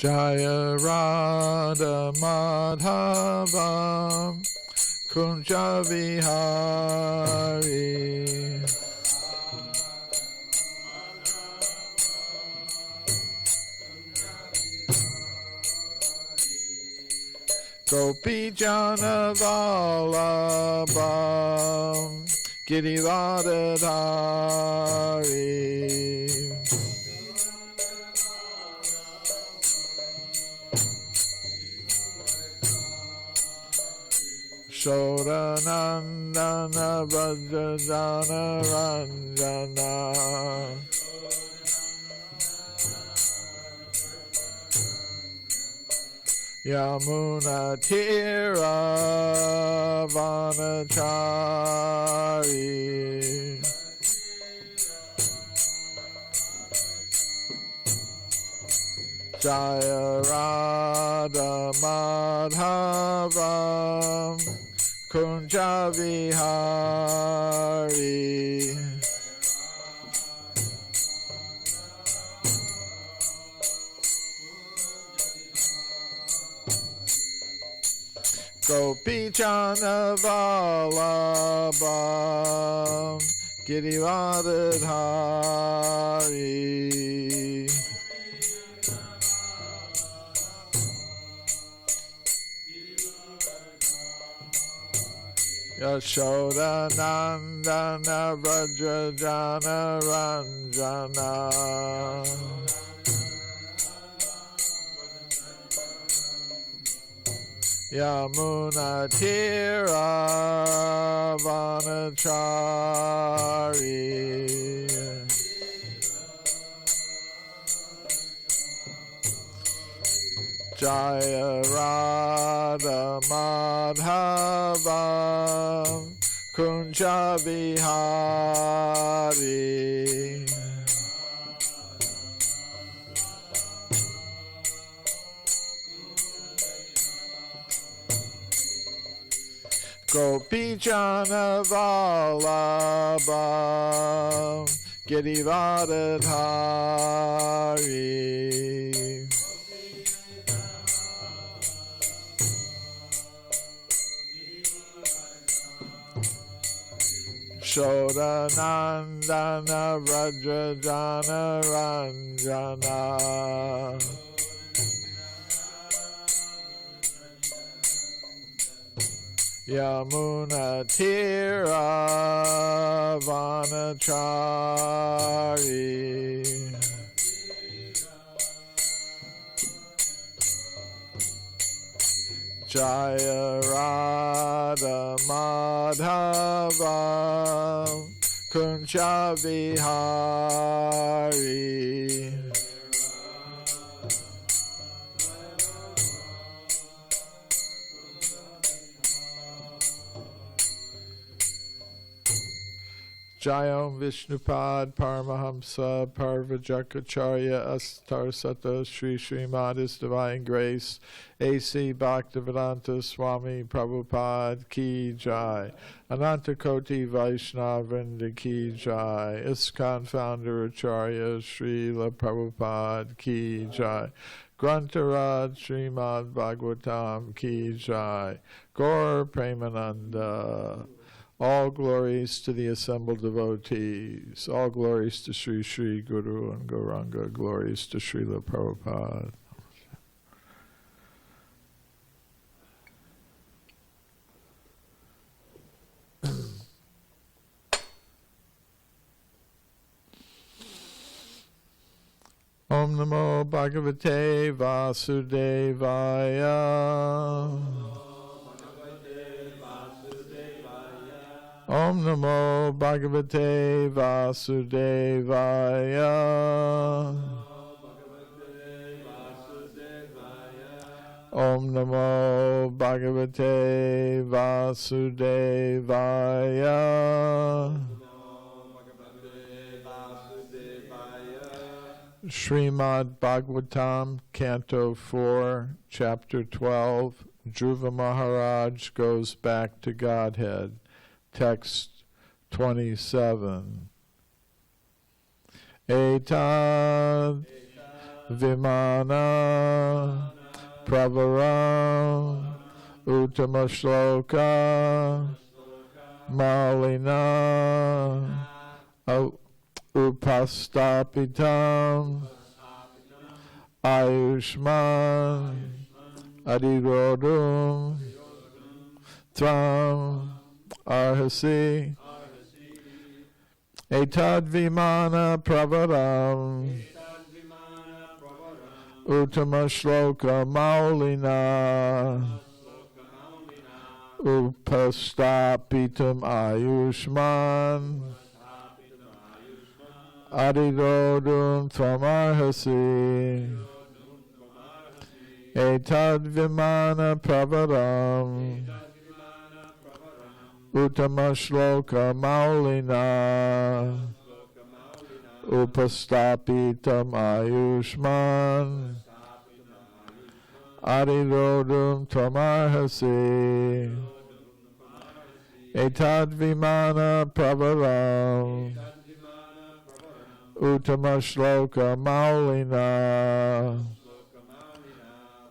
Jaya Radha Madhava Kunja Vihari Gopi Jana Vallabha Giridharadhari Shodanandana Vrajajana Ranjana Yamuna Tira Vanachari Jaya Radha Madhava Kunja Vihari Gopi Jana Vallabha Giridharadhari Yashoda Nandana Vrajajana Ranjana Yamuna Tira Vanachari Jaya Radha Madhava Kunja Vihari Gopi Jana Vallabha Giridharadhari Shodanandana Vrajajana Ranjana Yamuna Tira Vanachari Jaya Radha Madhava Kunja Vihari Jayam Vishnupad Paramahamsa Parvajakacharya Astar Sata Sri Srimad His Divine Grace A.C. Bhaktivedanta Swami Prabhupada Ki Jai Ananta Koti Vaishnavrinda Ki Jai ISKCON Founder Acharya Srila Prabhupada Ki Jai Grantharaj Srimad Bhagavatam Ki Jai Gaur Premananda. All glories to the assembled devotees. All glories to Sri Sri Guru and Gauranga. Glories to Srila Prabhupada. Om Namo Bhagavate Vasudevaya. Om Namo Bhagavate Vasudevaya. Om Namo Bhagavate Vasudevaya. Srimad Bhagavatam, Canto 4, Chapter 12, Dhruva Maharaj goes back to Godhead. Text 27. Etad vimana pravaram uttama shloka malina upastapitam ayushman adirodum tvam arhasi etad vimana pravaram uttama shloka maulina upastapitam ayushman adirodum tvamarhasi etad vimana pravaram uttama shloka maulina upastapitam ayushman adirodum tvamarhasi etad vimana pravaram uttama shloka maulina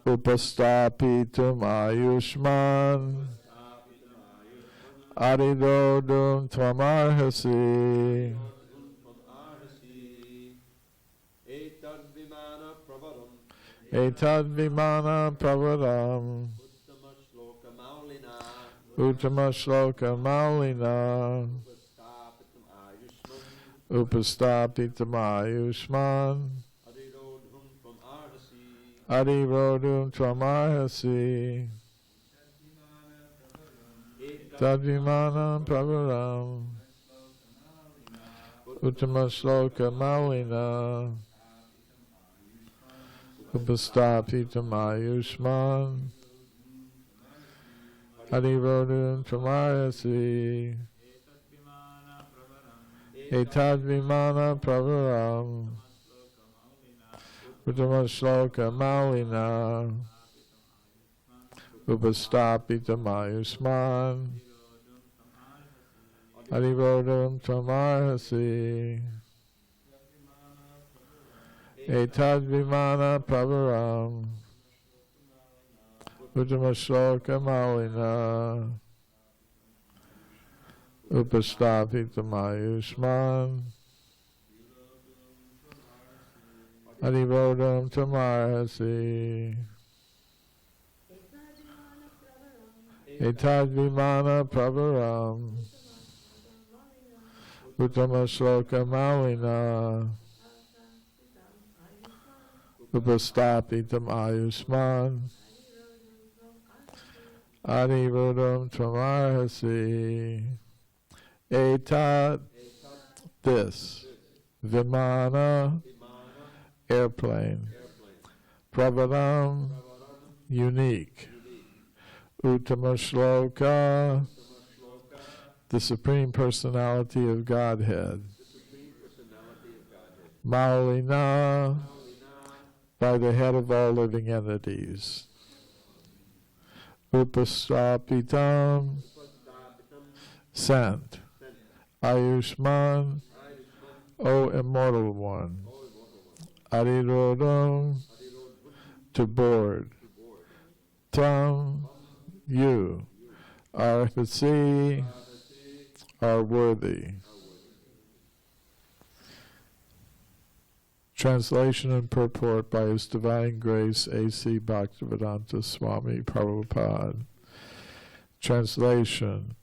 upastapitam ayushman adirodum tvamarhasi etad vimana pravaram uttama shloka maulina upastapitam ayushman adirodum tvamarhasi tadvimana pravaram uttama shloka maulina upastapitam ayushman adirodum tvamarhasi etad vimana pravaram uttama shloka maulina upastapitam ayushman adirodum tvamarhasi etad vimana pravaram uttama shloka maulina upastapitam ayushman adirodum tvamarhasi etad vimana pravaram uttama shloka maulina upastapitam ayushman adirodum tvamarhasi etad this vimana airplane pravaram unique uttama shloka the Supreme Personality of Godhead maulina by the head of all living entities upastapitam sent ayushman O immortal one adirodum to board tam you arhasi are worthy. Translation and purport by His Divine Grace A.C. Bhaktivedanta Swami Prabhupada. Translation.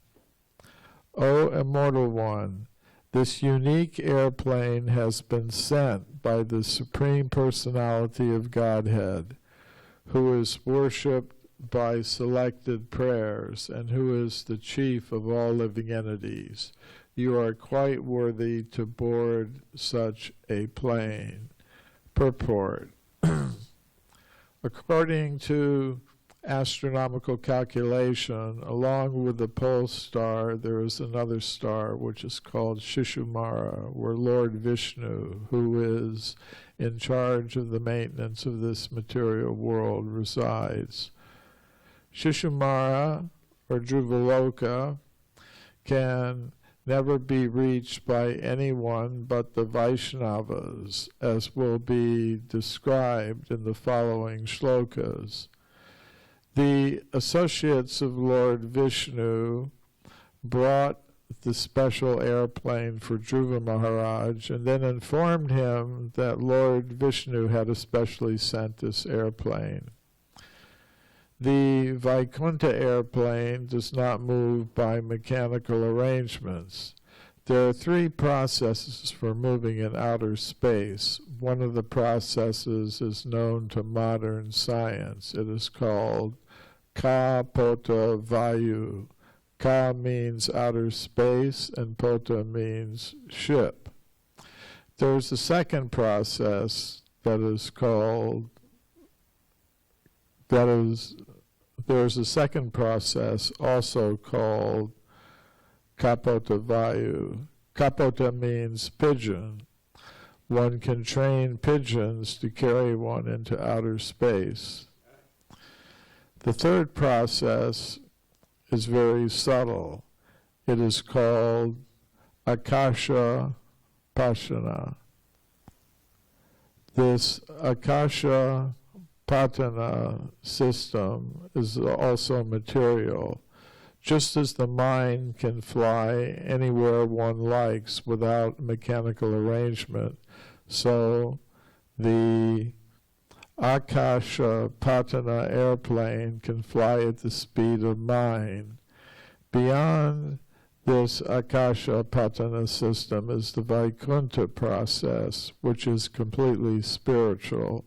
O immortal one, this unique airplane has been sent by the Supreme Personality of Godhead, who is worshipped by selected prayers and who is the chief of all living entities. You are quite worthy to board such a plane. Purport. According to astronomical calculation, along with the pole star, there is another star which is called Shishumara, where Lord Vishnu, who is in charge of the maintenance of this material world, resides. Shishumara, or Dhruvaloka, can never be reached by anyone but the Vaishnavas, as will be described in the following shlokas. The associates of Lord Vishnu brought the special airplane for Dhruva Maharaj and then informed him that Lord Vishnu had especially sent this airplane. The Vaikuntha airplane does not move by mechanical arrangements. There are three processes for moving in outer space. One of the processes is known to modern science. It is called Kapota Vayu. Ka means outer space and Pota means ship. There's a second process there's a second process also called Kapota Vayu. Kapota means pigeon. One can train pigeons to carry one into outer space. The third process is very subtle. It is called Akasha Pashana. This Akasha Patana system is also material. Just as the mind can fly anywhere one likes without mechanical arrangement, so the Akasha Patana airplane can fly at the speed of mind. Beyond this Akasha Patana system is the Vaikuntha process, which is completely spiritual.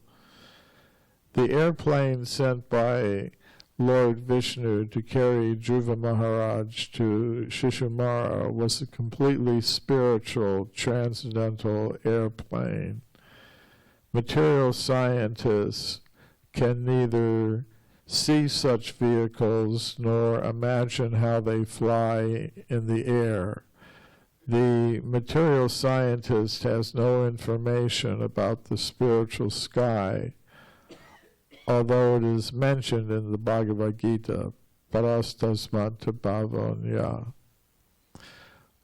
The airplane sent by Lord Vishnu to carry Dhruva Maharaj to Shishumara was a completely spiritual, transcendental airplane. Material scientists can neither see such vehicles nor imagine how they fly in the air. The material scientist has no information about the spiritual sky, although it is mentioned in the Bhagavad Gita, parastasmat bhavanya.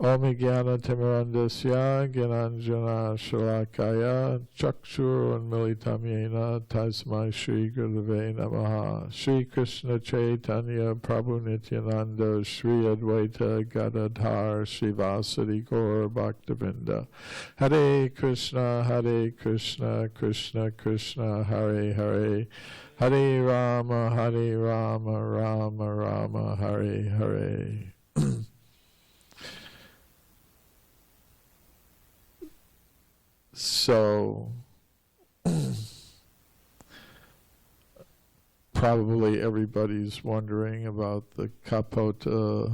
Om Jnana Timirandasya Gyananjana Shalakaya Chakshur Unmilitam Yena Tasmai Shri Gurave Namaha. Shri Krishna Chaitanya Prabhu Nityananda Shri Advaita Gadadhar Shivasari Gaur Bhaktavinda. Hare Krishna Krishna Krishna Hare Hare, Hare Rama Rama Rama Hare Hare. So, probably everybody's wondering about the Kapota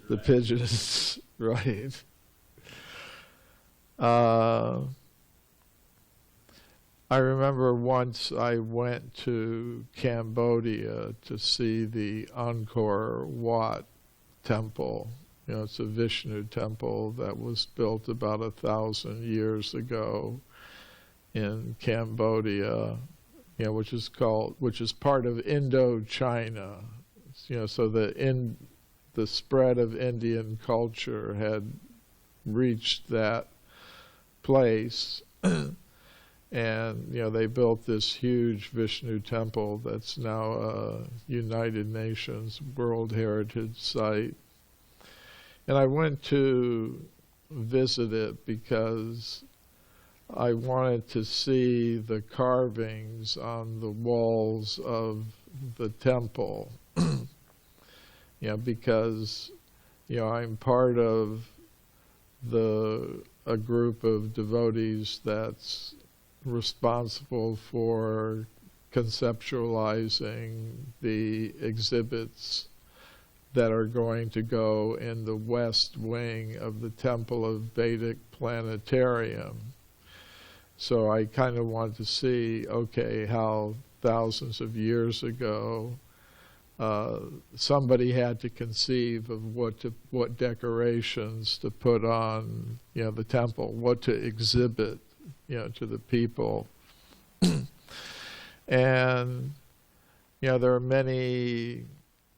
the pigeons, right? I remember once I went to Cambodia to see the Angkor Wat temple. You know, it's a Vishnu temple that was built about 1,000 years ago in Cambodia, you know, which is part of Indochina. You know, so the spread of Indian culture had reached that place, and you know, they built this huge Vishnu temple that's now a United Nations World Heritage Site. And I went to visit it because I wanted to see the carvings on the walls of the temple. You know, because, you know, I'm part of a group of devotees that's responsible for conceptualizing the exhibits that are going to go in the west wing of the Temple of Vedic Planetarium. So I kind of want to see, okay, how thousands of years ago somebody had to conceive of what decorations to put on, you know, the temple, what to exhibit, you know, to the people. And, you know, there are many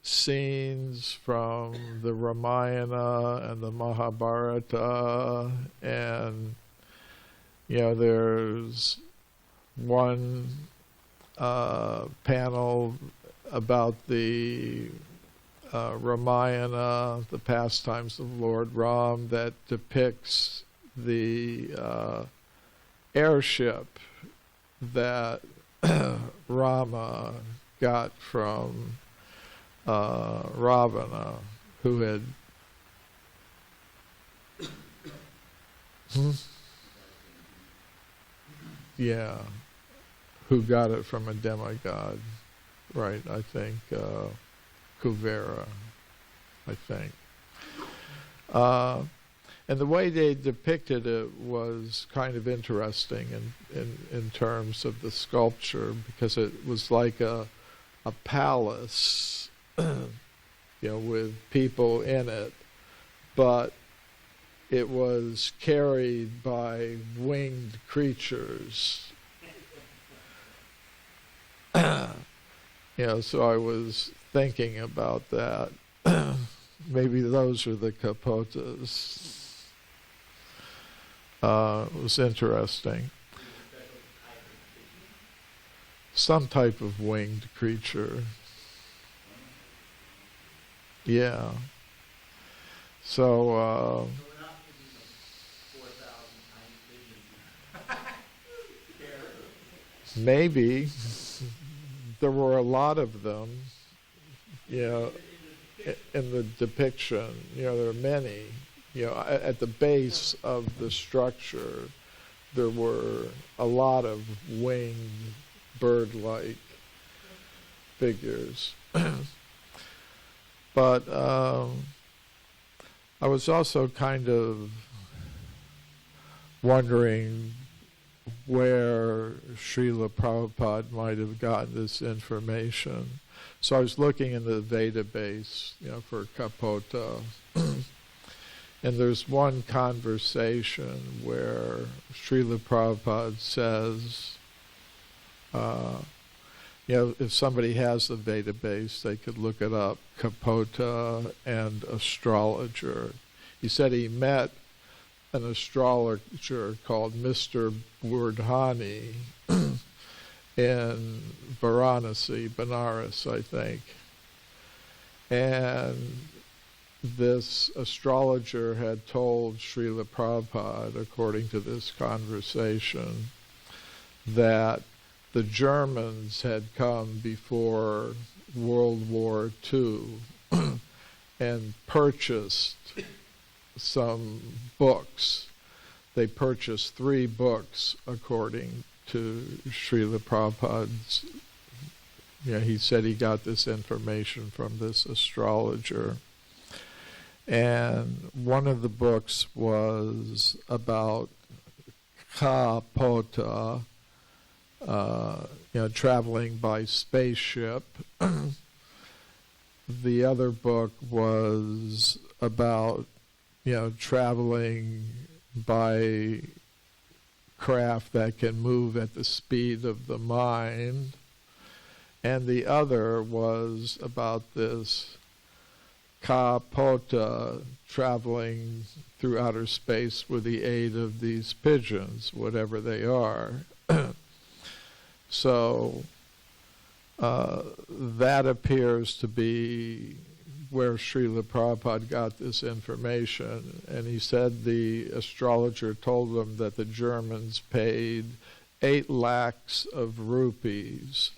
scenes from the Ramayana and the Mahabharata, and there's one panel about the Ramayana, the pastimes of Lord Ram, that depicts the airship that Rama got from Ravana, who had who got it from a demigod, right? I think Kuvera, I think. And the way they depicted it was kind of interesting in terms of the sculpture, because it was like a palace, with people in it, but it was carried by winged creatures. So I was thinking about that. Maybe those are the kapotas. It was interesting. Some type of winged creature. Yeah. So, maybe. There were a lot of them, in the depiction. There are many. At the base of the structure, there were a lot of winged, bird-like figures. But I was also kind of wondering where Srila Prabhupada might have gotten this information. So I was looking in the database, for Kapota. And there's one conversation where Srila Prabhupada says, if somebody has the database, they could look it up, Kapota and astrologer. He said he met an astrologer called Mr. Burdhani in Varanasi, Benares, I think. And this astrologer had told Srila Prabhupada, according to this conversation, that the Germans had come before World War II and purchased some books. They purchased 3 books, according to Srila Prabhupada's. He said he got this information from this astrologer. And one of the books was about Kapota, traveling by spaceship. The other book was about traveling by craft that can move at the speed of the mind. And the other was about this Kapota traveling through outer space with the aid of these pigeons, whatever they are. So that appears to be where Srila Prabhupada got this information. And he said the astrologer told them that the Germans paid 8 lakhs of rupees,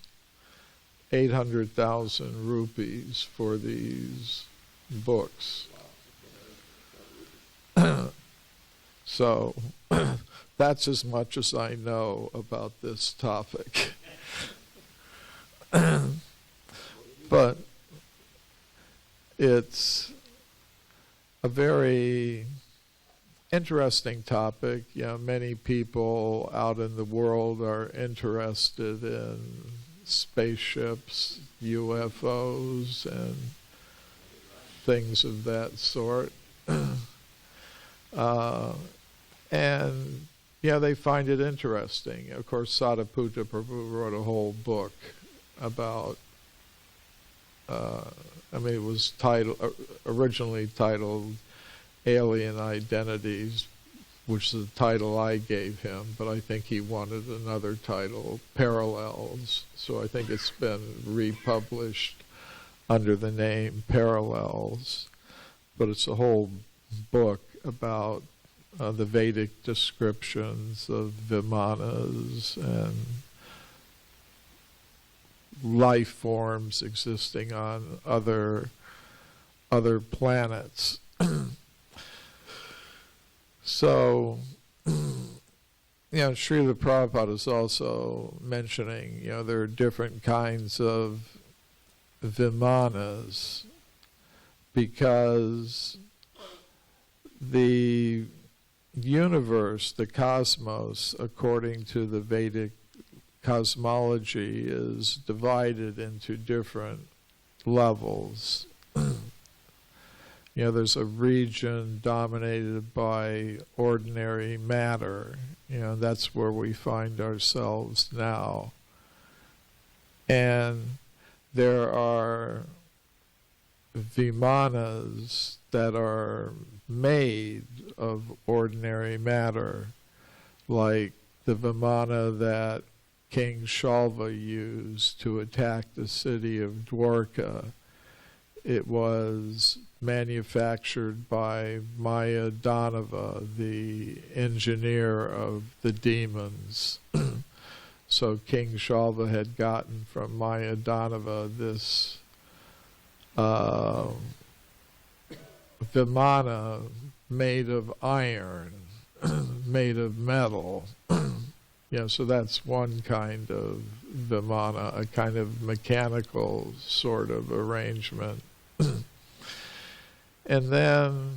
800,000 rupees for these books. So that's as much as I know about this topic. But it's a very interesting topic. Many people out in the world are interested in spaceships, UFOs, and things of that sort. And they find it interesting. Of course, Sadaputta Prabhu wrote a whole book about I mean, it was originally titled Alien Identities, which is the title I gave him, but I think he wanted another title, Parallels. So I think it's been republished under the name Parallels. But it's a whole book about the Vedic descriptions of Vimanas and life forms existing on other planets. So, Srila Prabhupada is also mentioning, there are different kinds of Vimanas, because the universe, the cosmos, according to the Vedic cosmology, is divided into different levels. There's a region dominated by ordinary matter. That's where we find ourselves now. And there are Vimanas that are made of ordinary matter, like the Vimana that King Shalva used to attack the city of Dwarka. It was manufactured by Maya Danava, the engineer of the demons. So King Shalva had gotten from Maya Danava this Vimana made of iron, made of metal. So that's one kind of Vimana, a kind of mechanical sort of arrangement. And then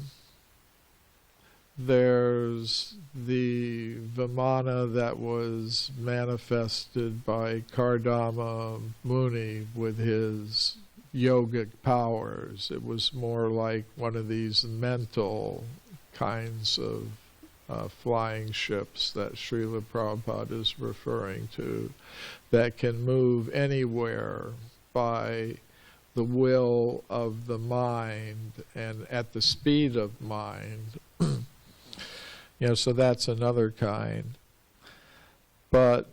there's the Vimana that was manifested by Kardama Muni with his yogic powers. It was more like one of these mental kinds of flying ships that Srila Prabhupada is referring to, that can move anywhere by the will of the mind and at the speed of mind. So that's another kind. But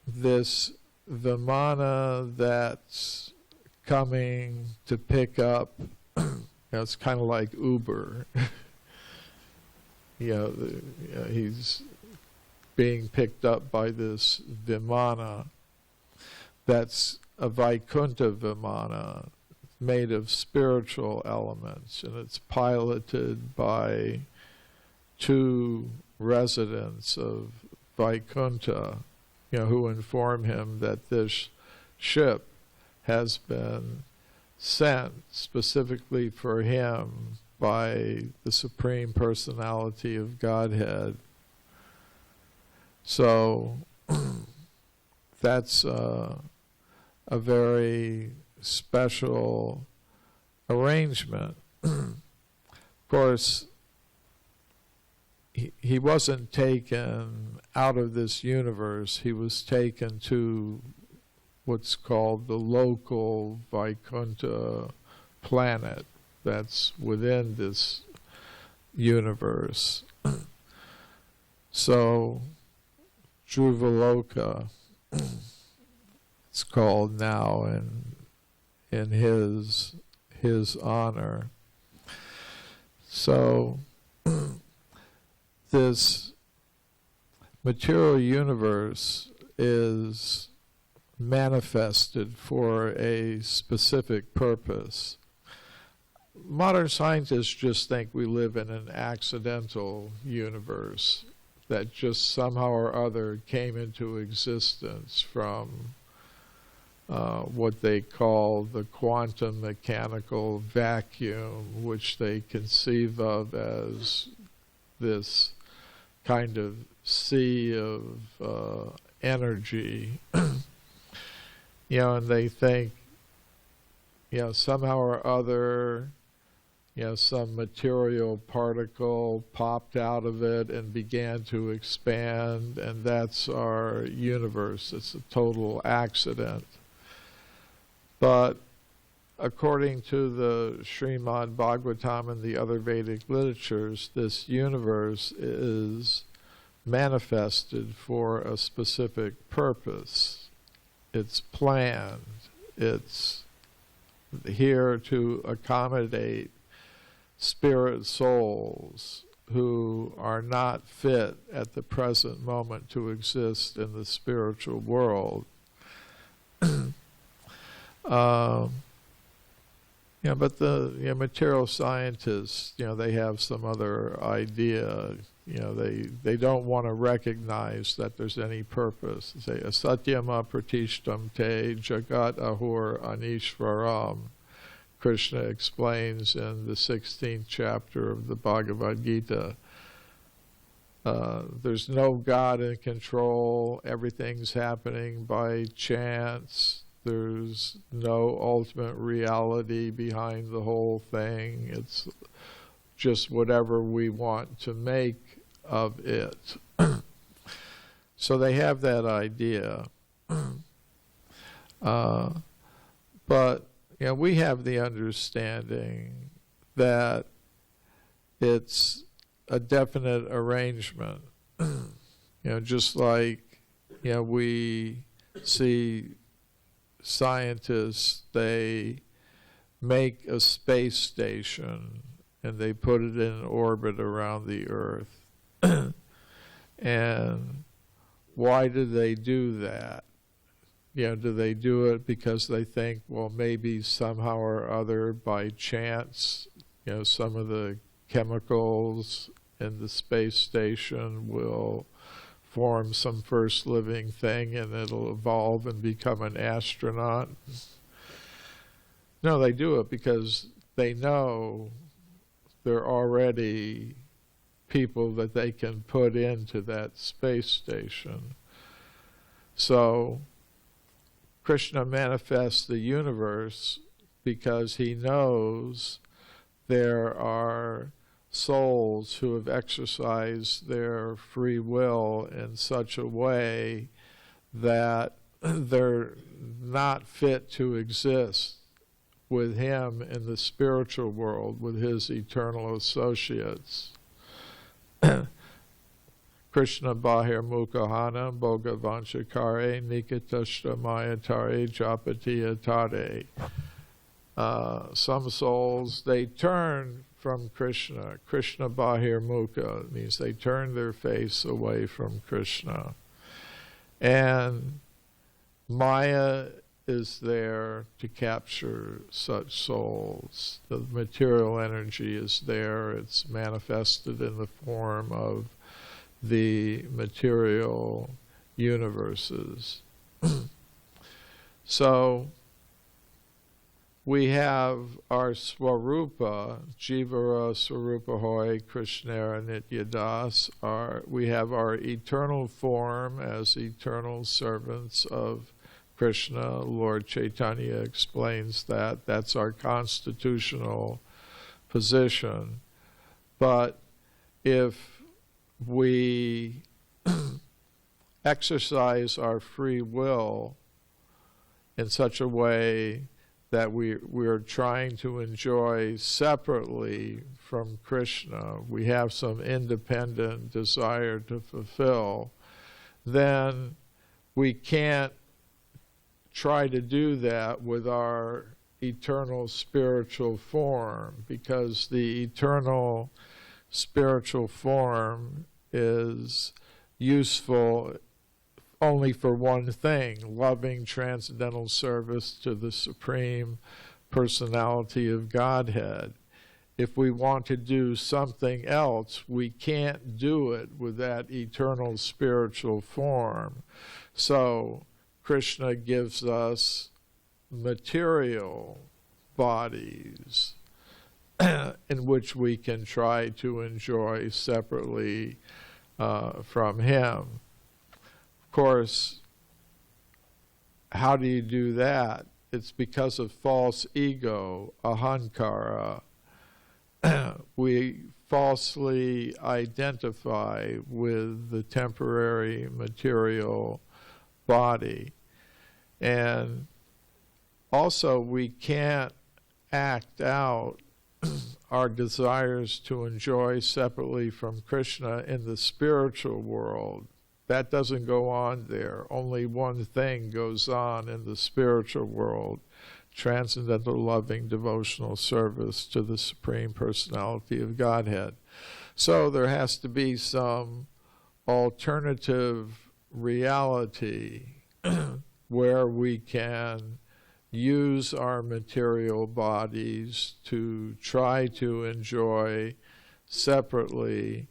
this Vimana that's coming to pick up, it's kind of like Uber. He's being picked up by this Vimana that's a Vaikuntha Vimana made of spiritual elements, and it's piloted by two residents of Vaikuntha, who inform him that this ship has been sent specifically for him by the Supreme Personality of Godhead. So that's a very special arrangement. Of course, he wasn't taken out of this universe. He was taken to what's called the local Vaikuntha planet that's within this universe. So, Dhruvaloka, it's called now in his honor. So, this material universe is manifested for a specific purpose. Modern scientists just think we live in an accidental universe that just somehow or other came into existence from what they call the quantum mechanical vacuum, which they conceive of as this kind of sea of energy. And they think, somehow or other, some material particle popped out of it and began to expand, and that's our universe. It's a total accident. But according to the Srimadbhagavatam and the other Vedic literatures, this universe is manifested for a specific purpose. It's planned. It's here to accommodate spirit souls who are not fit at the present moment to exist in the spiritual world. But the material scientists, they have some other idea. They don't want to recognize that there's any purpose. They say, asatyama pratishtam te jagat ahur anishvaram. Krishna explains in the 16th chapter of the Bhagavad Gita. There's no God in control. Everything's happening by chance. There's no ultimate reality behind the whole thing. It's just whatever we want to make of it. So they have that idea. But we have the understanding that it's a definite arrangement. Just like we see scientists, they make a space station and they put it in orbit around the Earth. And why do they do that? Do they do it because they think, well, maybe somehow or other by chance, some of the chemicals in the space station will form some first living thing and it'll evolve and become an astronaut? No, they do it because they know there are already people that they can put into that space station. So Krishna manifests the universe because he knows there are souls who have exercised their free will in such a way that they're not fit to exist with him in the spiritual world, with his eternal associates. Krishna bahir mukahana bhogavanchakare nikitashta mayatare japatiyatare. Some souls, they turn from Krishna. Krishna bahir mukha means they turn their face away from Krishna. And Maya is there to capture such souls. The material energy is there. It's manifested in the form of the material universes. So we have our Swarupa, Jivara Swarupa Hoy, Krishnara Nityadas. We have our eternal form as eternal servants of Krishna. Lord Chaitanya explains that. That's our constitutional position. But if we exercise our free will in such a way that we're trying to enjoy separately from Krishna, we have some independent desire to fulfill, then we can't try to do that with our eternal spiritual form, because the eternal spiritual form is useful only for one thing: loving transcendental service to the Supreme Personality of Godhead. If we want to do something else, we can't do it with that eternal spiritual form. So Krishna gives us material bodies in which we can try to enjoy separately from him. Of course, how do you do that? It's because of false ego, ahankara. We falsely identify with the temporary material body. And also we can't act out our desires to enjoy separately from Krishna in the spiritual world. That doesn't go on there. Only one thing goes on in the spiritual world: transcendental loving devotional service to the Supreme Personality of Godhead. So there has to be some alternative reality where we can use our material bodies to try to enjoy separately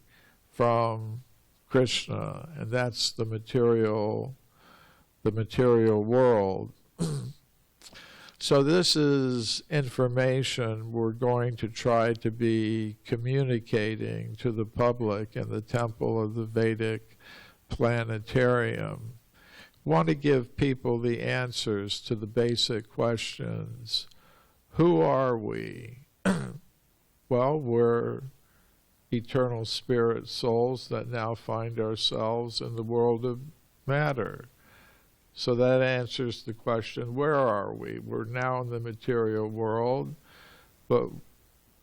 from Krishna, and that's the material world. So this is information we're going to try to be communicating to the public in the Temple of the Vedic Planetarium. Want to give people the answers to the basic questions. Who are we? Well, we're eternal spirit souls that now find ourselves in the world of matter. So that answers the question, where are we? We're now in the material world, but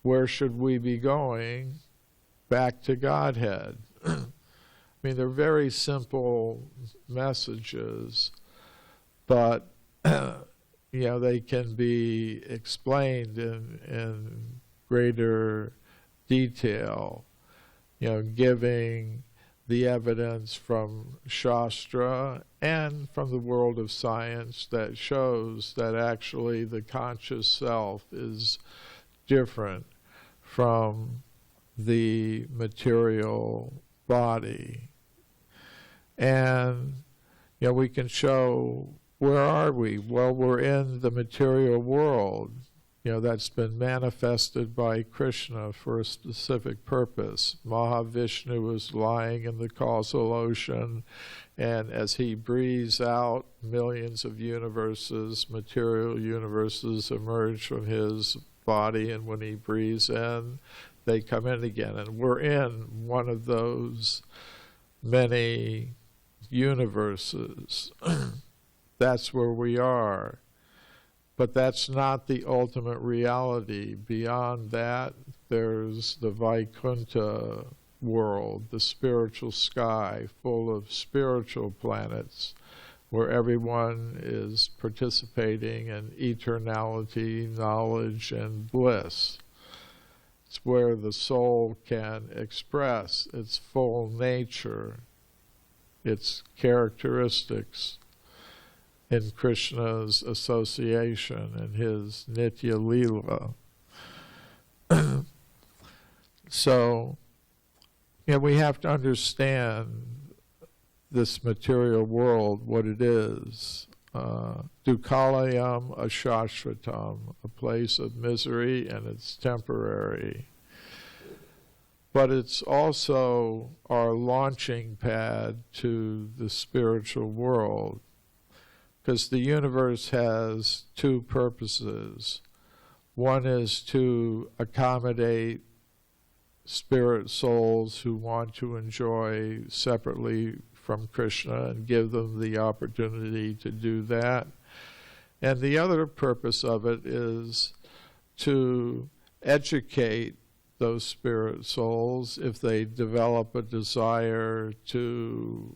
where should we be going? Back to Godhead. I mean, they're very simple messages, but they can be explained in greater detail, giving the evidence from Shastra and from the world of science that shows that actually the conscious self is different from the material body. And we can show, where are we? Well, we're in the material world, that's been manifested by Krishna for a specific purpose. Mahavishnu is lying in the causal ocean, and as he breathes out, millions of universes, material universes, emerge from his body, and when he breathes in, they come in again. And we're in one of those many universes. That's where we are. But that's not the ultimate reality. Beyond that, there's the Vaikuntha world, the spiritual sky, full of spiritual planets, where everyone is participating in eternality, knowledge, and bliss. It's where the soul can express its full nature, its characteristics, in Krishna's association, in his Nitya Leela. So, we have to understand this material world, what it is. Dukalayam ashashvatam, a place of misery, and it's temporary. But it's also our launching pad to the spiritual world, because the universe has two purposes. One is to accommodate spirit souls who want to enjoy separately from Krishna and give them the opportunity to do that. And the other purpose of it is to educate those spirit souls if they develop a desire to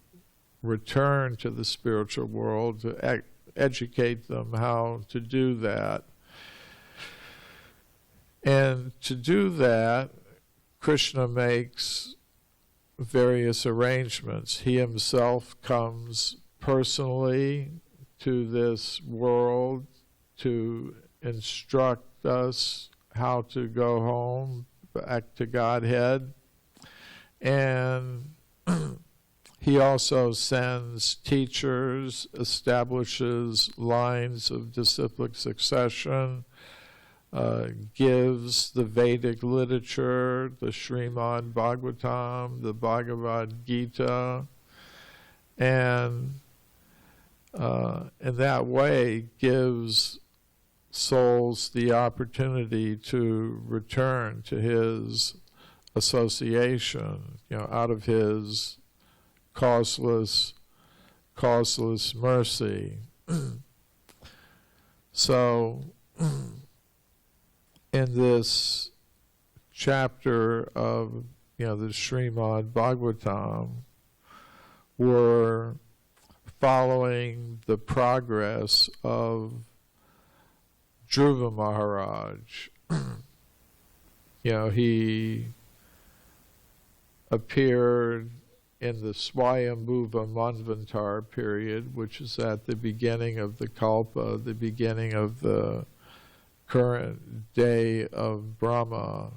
return to the spiritual world, to educate them how to do that. And to do that, Krishna makes various arrangements. He himself comes personally to this world to instruct us how to go home, back to Godhead. And he also sends teachers, establishes lines of disciplic succession, gives the Vedic literature, the srimadbhagavatam, the Bhagavad Gita, and in that way gives souls the opportunity to return to his association, out of his causeless mercy. So in this chapter of the Srimad Bhagavatam, we're following the progress of Dhruva Maharaj. He appeared in the Swayambhuva Manvantar period, which is at the beginning of the Kalpa, the beginning of the current day of Brahma,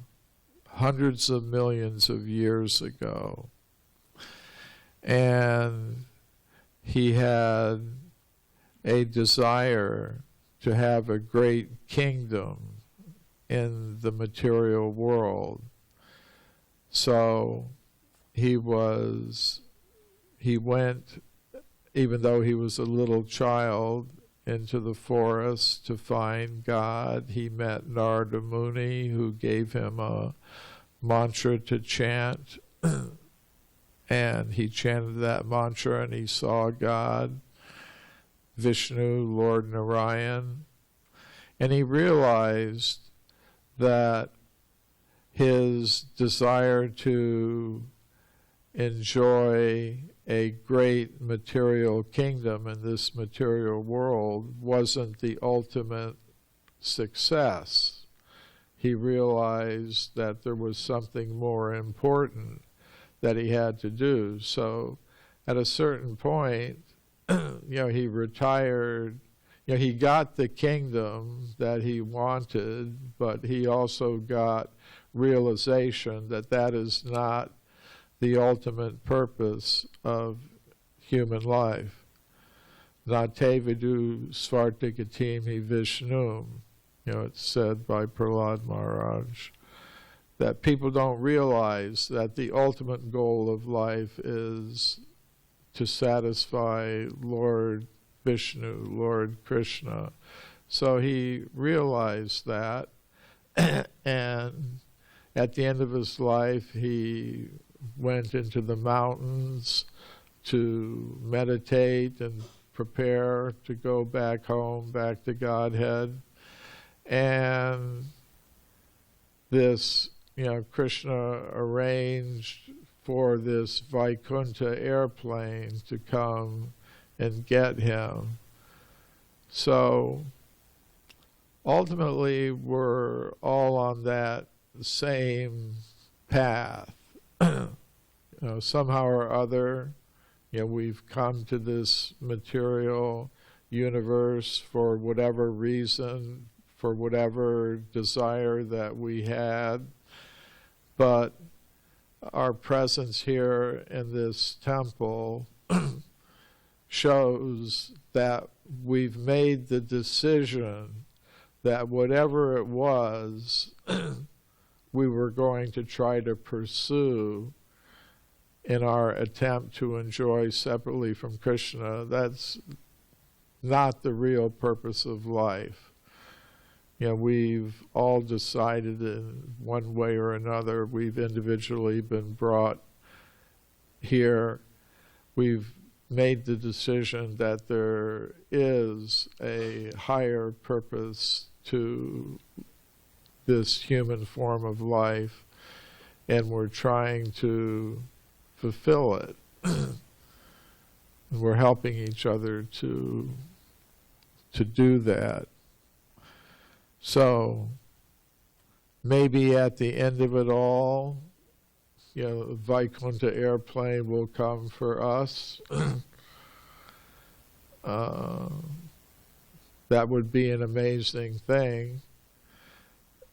hundreds of millions of years ago. And he had a desire to have a great kingdom in the material world. So he went, even though he was a little child, into the forest to find God. He met Narada Muni, who gave him a mantra to chant, and he chanted that mantra and he saw God, Vishnu, Lord Narayan, and he realized that his desire to enjoy a great material kingdom in this material world wasn't the ultimate success. He realized that there was something more important that he had to do. So at a certain point, he retired. He got the kingdom that he wanted, but he also got realization that that is not the ultimate purpose of human life. Nate vidu svartikatimi Vishnum. It's said by Prahlad Maharaj that people don't realize that the ultimate goal of life is to satisfy Lord Vishnu, Lord Krishna. So he realized that, and at the end of his life, he went into the mountains to meditate and prepare to go back home, back to Godhead. And this, Krishna arranged for this Vaikuntha airplane to come and get him. So ultimately, we're all on that same path. Somehow or other, we've come to this material universe for whatever reason, for whatever desire that we had. But our presence here in this temple shows that we've made the decision that whatever it was we were going to try to pursue in our attempt to enjoy separately from Krishna, that's not the real purpose of life. We've all decided in one way or another, we've individually been brought here. We've made the decision that there is a higher purpose to this human form of life, and we're trying to fulfill it. We're helping each other to do that. So maybe at the end of it all, the Vaikuntha airplane will come for us. That would be an amazing thing.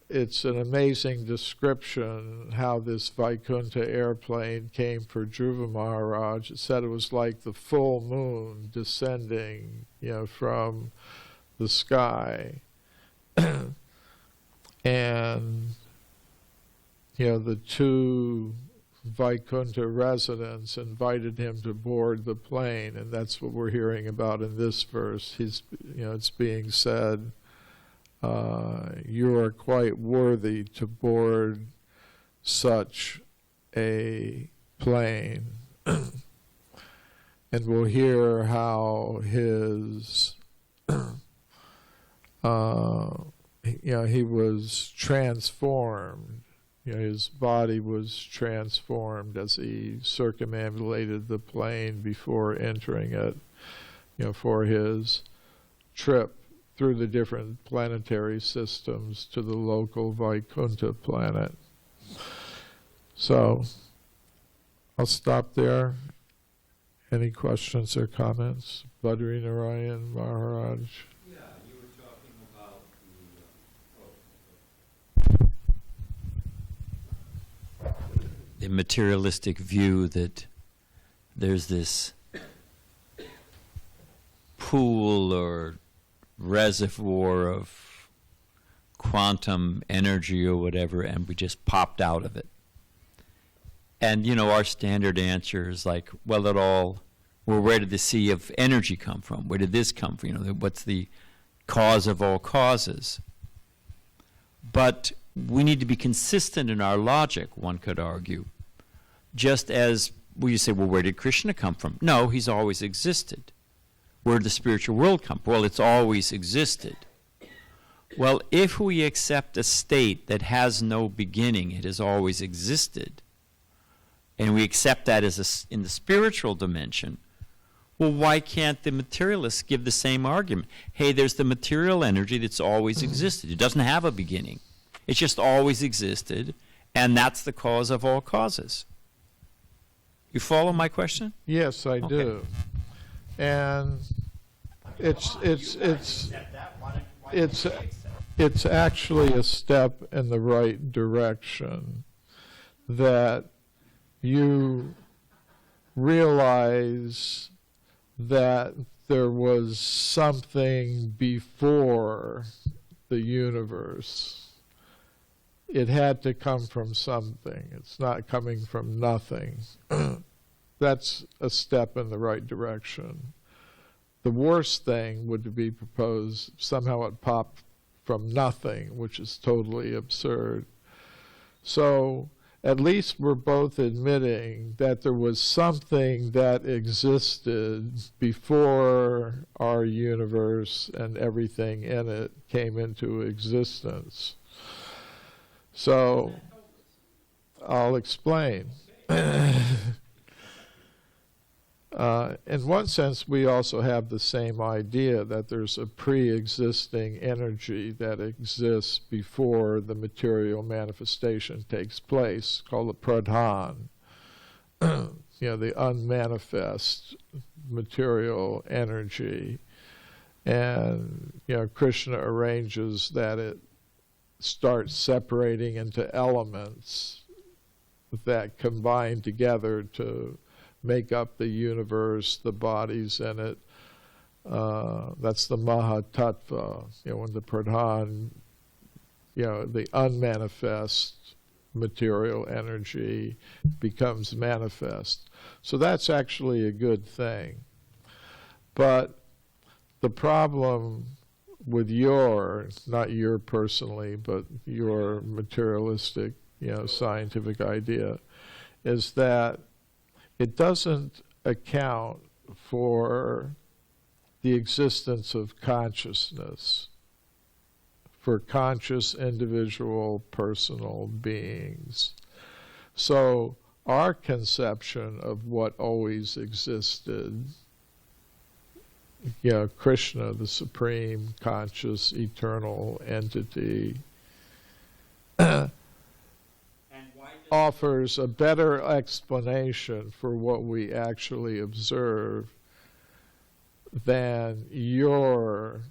It's an amazing description how this Vaikuntha airplane came for Dhruva Maharaj. It said it was like the full moon descending, from the sky. And, the two Vaikuntha residents invited him to board the plane, and that's what we're hearing about in this verse. It's being said, you are quite worthy to board such a plane. And we'll hear how his he was transformed. His body was transformed as he circumambulated the plane before entering it, for his trip through the different planetary systems to the local Vaikuntha planet. So, I'll stop there. Any questions or comments? Badri Narayan Maharaj. Yeah, you were talking about the materialistic view that there's this pool or reservoir of quantum energy or whatever, and we just popped out of it. And, our standard answer is like, well, where did the sea of energy come from? Where did this come from? What's the cause of all causes? But we need to be consistent in our logic, one could argue. Just as you say, well, where did Krishna come from? No, he's always existed. Where did the spiritual world come from? Well, it's always existed. Well, if we accept a state that has no beginning, it has always existed, and we accept that as in the spiritual dimension, well, why can't the materialists give the same argument? Hey, there's the material energy that's always existed. It doesn't have a beginning. It's just always existed, and that's the cause of all causes. You follow my question? Yes, I do. And it's actually a step in the right direction, that you realize that there was something before the universe. It had to come from something. It's not coming from nothing. That's a step in the right direction. The worst thing would be proposed, somehow it popped from nothing, which is totally absurd. So at least we're both admitting that there was something that existed before our universe and everything in it came into existence. So I'll explain. In one sense, we also have the same idea that there's a pre-existing energy that exists before the material manifestation takes place, called the pradhan, the unmanifest material energy. And, Krishna arranges that it starts separating into elements that combine together to make up the universe, the bodies in it. That's the Mahatattva, when the pradhan, the unmanifest material energy becomes manifest. So that's actually a good thing. But the problem with not your personally, but your materialistic, scientific idea, is that it doesn't account for the existence of consciousness, for conscious individual personal beings. So our conception of what always existed, Krishna, the supreme conscious eternal entity, offers a better explanation for what we actually observe than your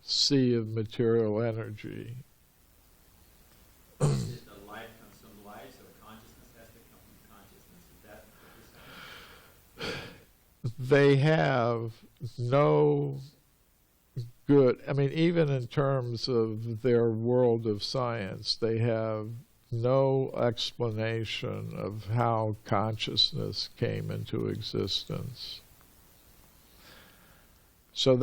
sea of material energy. Is the light from some light, so consciousness has to come from consciousness? Is that what you're saying? They have no good, even in terms of their world of science, they have no explanation of how consciousness came into existence. So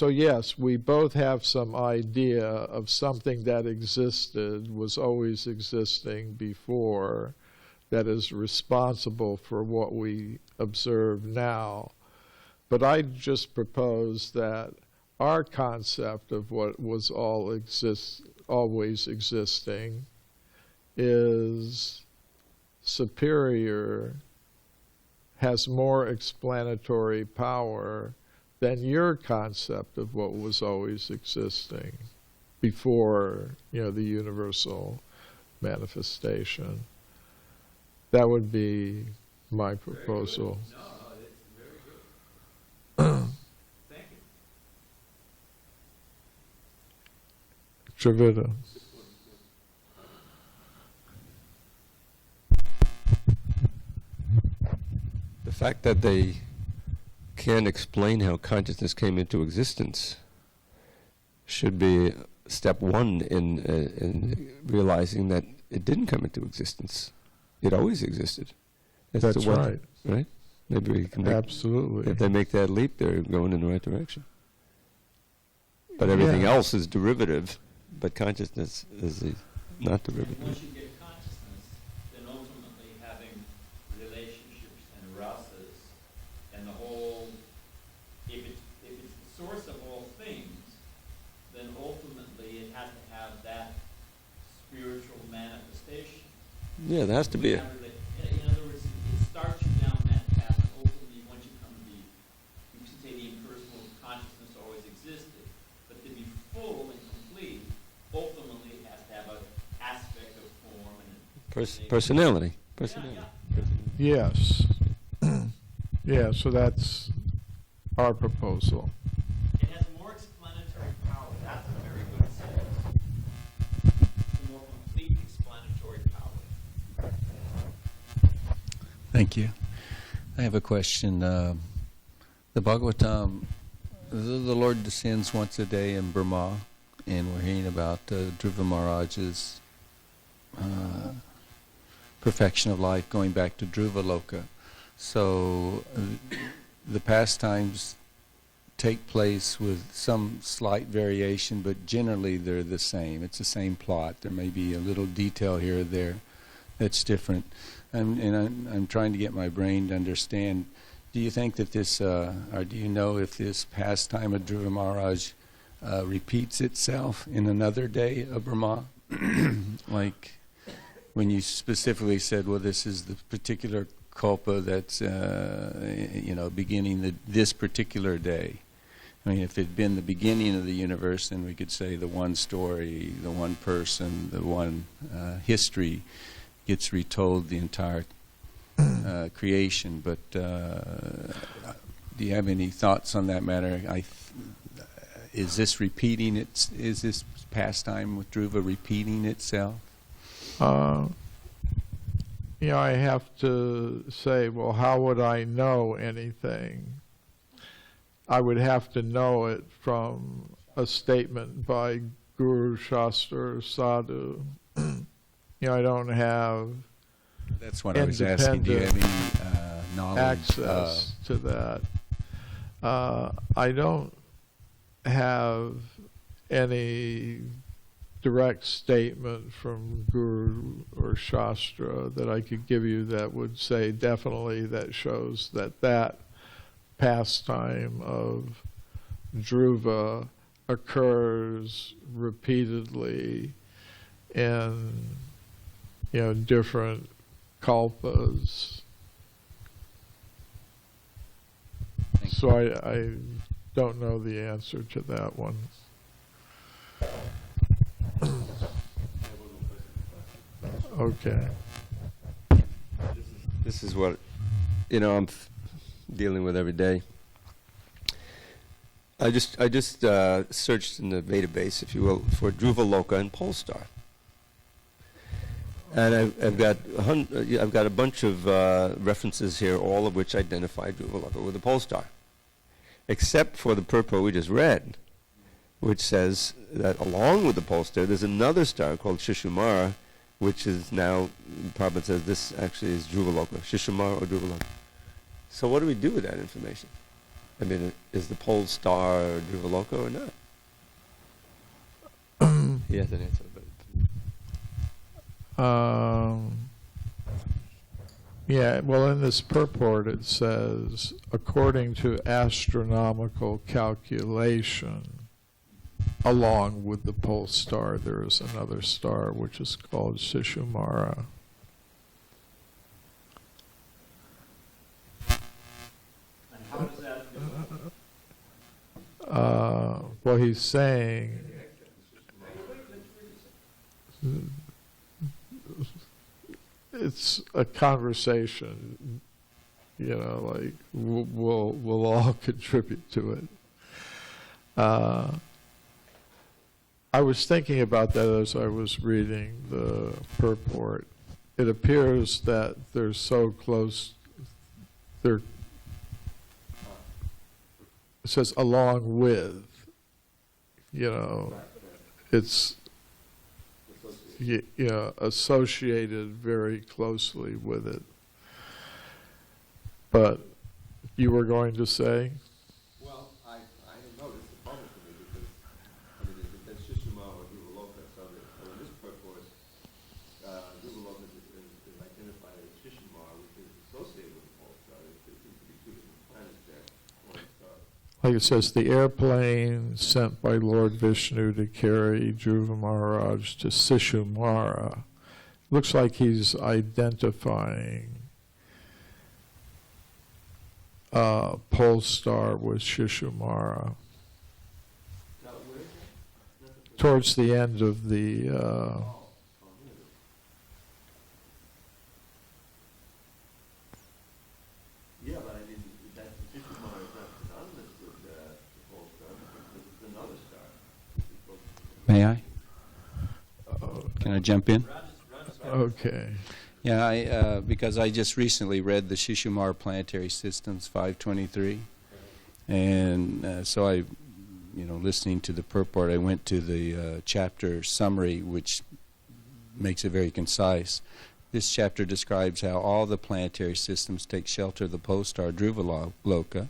yes, we both have some idea of something that existed, was always existing before, that is responsible for what we observe now. But I just propose that our concept of what was always existing is superior, has more explanatory power than your concept of what was always existing before, the universal manifestation. That would be my proposal. No, it's very good. Thank you. Dravida. The fact that they can't explain how consciousness came into existence should be step one in realizing that it didn't come into existence. It always existed. That's right. Right? Maybe we can Absolutely. if they make that leap, they're going in the right direction. But everything Yeah. else is derivative, but consciousness is not derivative. And once you get consciousness, then ultimately having relationships and rasas and the whole, if it's the source of all things, then ultimately it has to have that spiritual manifestation. Yeah, there has to be In other words, it starts you down that path, and ultimately once you come to you should say the impersonal consciousness always existed, but to be full and complete, ultimately it has to have an aspect of form and personality. Yes. Yeah, so that's our proposal. It has more explanatory power. That's a very good sentence. It's a more complete explanatory power. Thank you. I have a question. The Bhagavatam, the Lord descends once a day in Burma, and we're hearing about Dhruva Maharaj's perfection of life going back to Dhruva Loka. So the pastimes take place with some slight variation, but generally they're the same. It's the same plot. There may be a little detail here or there that's different. I'm trying to get my brain to understand. Do you think that this, or do you know if this pastime of Dhruva Maharaj repeats itself in another day of Brahma? Like when you specifically said, well, this is the particular kalpa that's, beginning this particular day. I mean, if it had been the beginning of the universe, then we could say the one story, the one person, the one history gets retold the entire creation. But do you have any thoughts on that matter? Is this repeating it? Is this pastime with Dhruva repeating itself? I have to say, well, how would I know anything? I would have to know it from a statement by Guru, Shastra, or Sadhu. I don't have That's what I was asking. Do you have any knowledge? Access to that. I don't have any direct statement from Guru or Shastra that I could give you that would say definitely that shows that pastime of Dhruva occurs repeatedly in different kalpas. So I don't know the answer to that one. Okay. This is what I'm dealing with every day. I just searched in the database, if you will, for Dhruva Loka and Polestar, and I've got a bunch of references here, all of which identify Dhruva Loka with the Polestar, except for the purport we just read, which says that along with the Polestar, there's another star called Shishumara, which is now, Prabhupada says this actually is Dhruva Loka, Shishumara or Dhruva Loka. So what do we do with that information? I mean, is the pole star Dhruva Loka or not? He has an answer, but Yeah, well, in this purport it says, according to astronomical calculation, along with the pole star, there is another star which is called Shishumara. And how does that Well, he's saying it's a conversation, you know, like we'll all contribute to it. I was thinking about that as I was reading the purport. It appears that they're so close, it says along with, you know, it's associated very closely with it. But you were going to say? Well, I don't know. This is a problem for me because, I mean, that's Shishuma or Druvaloka. So in this purport, Druvaloka is identified as Shishuma, which is associated with the pole star. There seems to be two different planets there, one star. Like it says, the airplane sent by Lord Vishnu to carry Dhruva Maharaj to Shishumara. Looks like he's identifying pole star with Shishumara. Now, where is it? Towards the end of the Yeah, but I mean, that Shishuma is not synonymous with the pole star because it's another star. May I? Can I jump in? okay. Yeah, because I just recently read the Shishumar Planetary Systems 523, and so I, listening to the purport, I went to the chapter summary, which makes it very concise. This chapter describes how all the planetary systems take shelter of the pole star Druvaloka.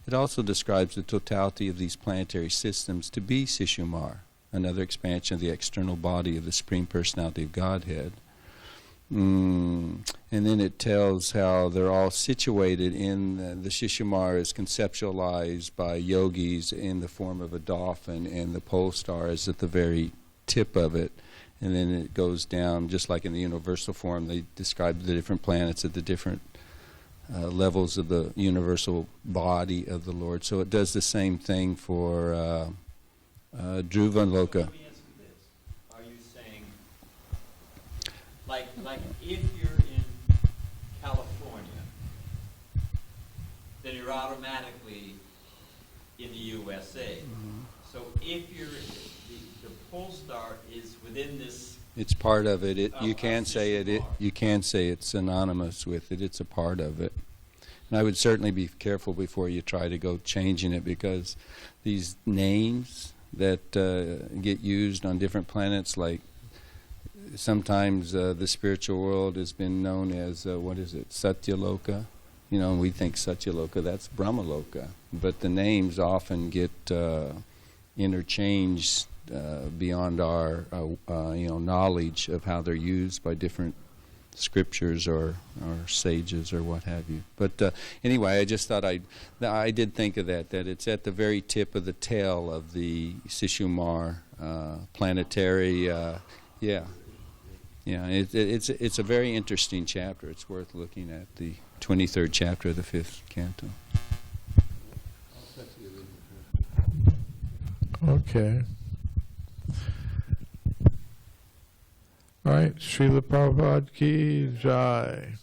It also describes the totality of these planetary systems to be Shishumar, another expansion of the external body of the Supreme Personality of Godhead. And then it tells how they're all situated in the Shishumar is conceptualized by yogis in the form of a dolphin, and the pole star is at the very tip of it. And then it goes down, just like in the universal form, they describe the different planets at the different levels of the universal body of the Lord. So it does the same thing for Dhruva Loka. Let me ask you this. Are you saying, like if you're in California, then you're automatically in the USA. Mm-hmm. So if you're, the pole star is within this. It's part of it. You Of can say it. Shishumar. You can say it's synonymous with it. It's a part of it. And I would certainly be careful before you try to go changing it, because these names that get used on different planets, like sometimes the spiritual world has been known as Satyaloka. And we think Satyaloka, that's Brahmaloka. But the names often get interchanged beyond our knowledge of how they're used by different scriptures or sages or what have you. But anyway, I just thought I did think of that it's at the very tip of the tail of the Shishumar planetary. It's a very interesting chapter. It's worth looking at, the 23rd chapter of the 5th canto. Okay. All right, Srila Prabhupada ki jai.